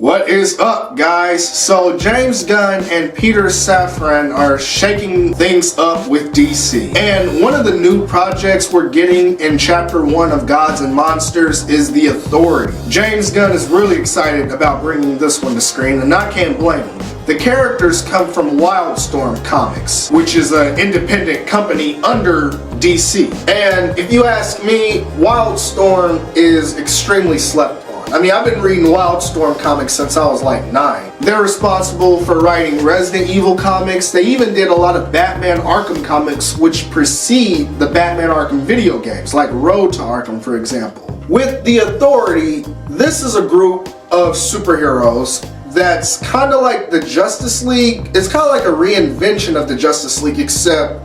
What is up, guys? So James Gunn and Peter Safran are shaking things up with DC. And one of the new projects we're getting in Chapter 1 of Gods and Monsters is The Authority. James Gunn is really excited about bringing this one to screen, and I can't blame him. The characters come from Wildstorm Comics, which is an independent company under DC. And if you ask me, Wildstorm is extremely slept on. I mean, I've been reading Wildstorm comics since I was like 9. They're responsible for writing Resident Evil comics. They even did a lot of Batman Arkham comics, which precede the Batman Arkham video games, like Road to Arkham, for example. With The Authority, this is a group of superheroes that's kind of like the Justice League. It's kind of like a reinvention of the Justice League, except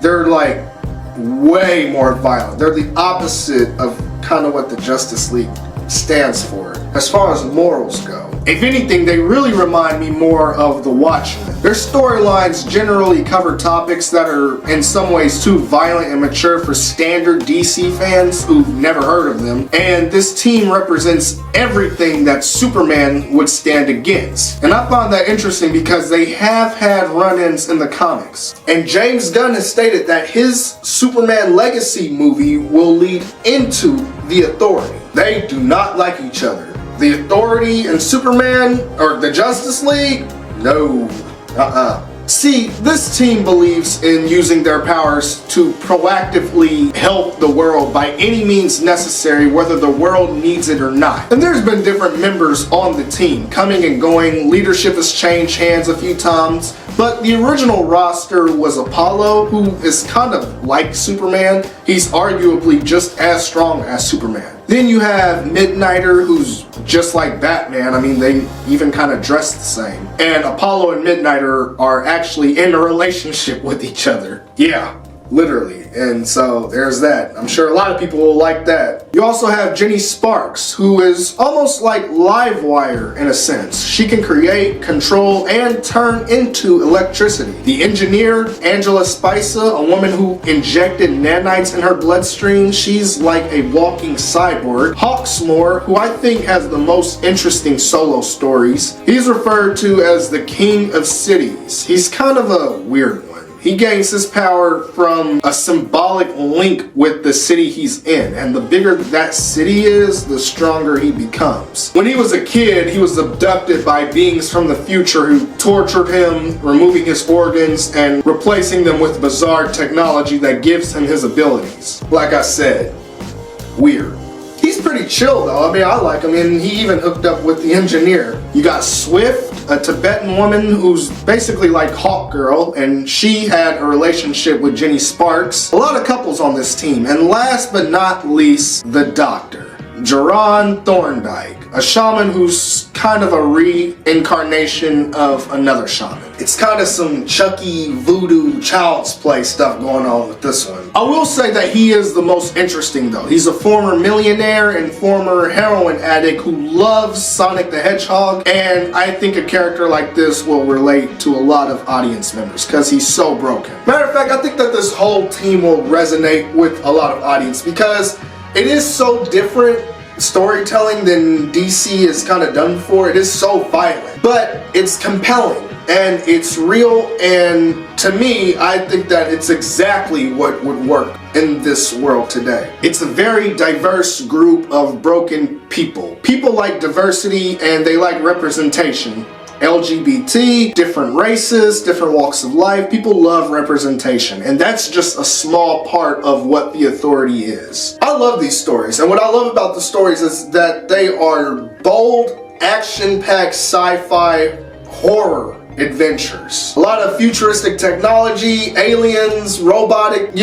they're like way more violent. They're the opposite of kind of what the Justice League stands for as far as morals go. If anything, they really remind me more of the Watchmen. Their storylines generally cover topics that are in some ways too violent and mature for standard DC fans who've never heard of them, and this team represents everything that Superman would stand against. And I found that interesting because they have had run-ins in the comics. And James Gunn has stated that his Superman Legacy movie will lead into The Authority. They do not like each other. The Authority and Superman, or the Justice League? No. See, this team believes in using their powers to proactively help the world by any means necessary, whether the world needs it or not. And there's been different members on the team coming and going. Leadership has changed hands a few times, but the original roster was Apollo, who is kind of like Superman. He's arguably just as strong as Superman. Then you have Midnighter, who's just like Batman. I mean, they even kind of dress the same. And Apollo and Midnighter are actually in a relationship with each other. Yeah, literally. And so there's that. I'm sure a lot of people will like that. You also have Jenny Sparks, who is almost like Livewire in a sense. She can create, control, and turn into electricity. The engineer, Angela Spicer, a woman who injected nanites in her bloodstream. She's like a walking cyborg. Hawksmoor, who I think has the most interesting solo stories. He's referred to as the King of Cities. He's kind of a weird one. He gains his power from a symbolic link with the city he's in, and the bigger that city is, the stronger he becomes. When he was a kid, he was abducted by beings from the future who tortured him, removing his organs and replacing them with bizarre technology that gives him his abilities. Like I said, weird. He's pretty chill though. I mean, I like him, and he even hooked up with the engineer. You got Swift, a Tibetan woman who's basically like Hawkgirl, and she had a relationship with Jenny Sparks. A lot of couples on this team. And last but not least, the Doctor, Jerron Thorndike, a shaman who's kind of a reincarnation of another shaman. It's kind of some Chucky voodoo child's play stuff going on with this one. I will say that he is the most interesting though. He's a former millionaire and former heroin addict who loves Sonic the Hedgehog, and I think a character like this will relate to a lot of audience members because he's so broken. Matter of fact, I think that this whole team will resonate with a lot of audience because it is so different storytelling than DC is kind of done for. It is so violent, but it's compelling and it's real, and to me, I think that it's exactly what would work in this world today. It's a very diverse group of broken people. People like diversity and they like representation. LGBT, different races, different walks of life. People love representation, and that's just a small part of what The Authority is. I love these stories, and what I love about the stories is that they are bold, action-packed sci-fi horror adventures. A lot of futuristic technology, aliens, robotic,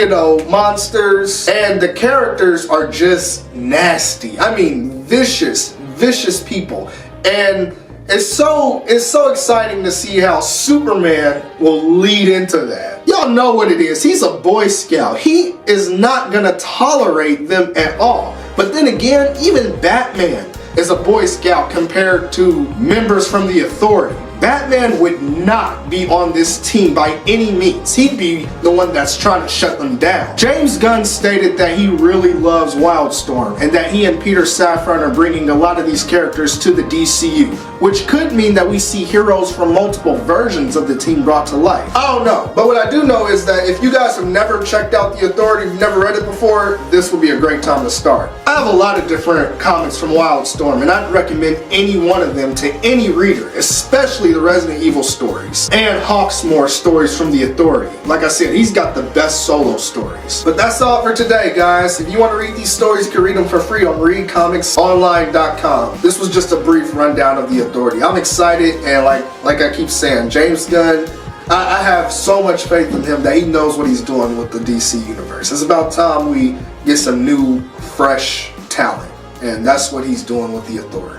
monsters, and the characters are just nasty. I mean, vicious people. And it's so exciting to see how Superman will lead into that. Y'all know what it is. He's a Boy Scout. He is not gonna tolerate them at all. But then again, even Batman is a Boy Scout compared to members from the Authority. Batman would not be on this team by any means. He'd be the one that's trying to shut them down. James Gunn stated that he really loves Wildstorm and that he and Peter Safran are bringing a lot of these characters to the DCU, which could mean that we see heroes from multiple versions of the team brought to life. I don't know, but what I do know is that if you guys have never checked out The Authority, you've never read it before, this would be a great time to start. I have a lot of different comics from Wildstorm, and I'd recommend any one of them to any reader, especially the Resident Evil stories and Hawksmoor stories from The Authority. Like I said, he's got the best solo stories. But that's all for today, guys. If you want to read these stories, you can read them for free on readcomicsonline.com. This was just a brief rundown of The Authority. I'm excited, and like I keep saying, James Gunn, I have so much faith in him that he knows what he's doing with the DC universe. It's about time we get some new, fresh talent, and that's what he's doing with The Authority.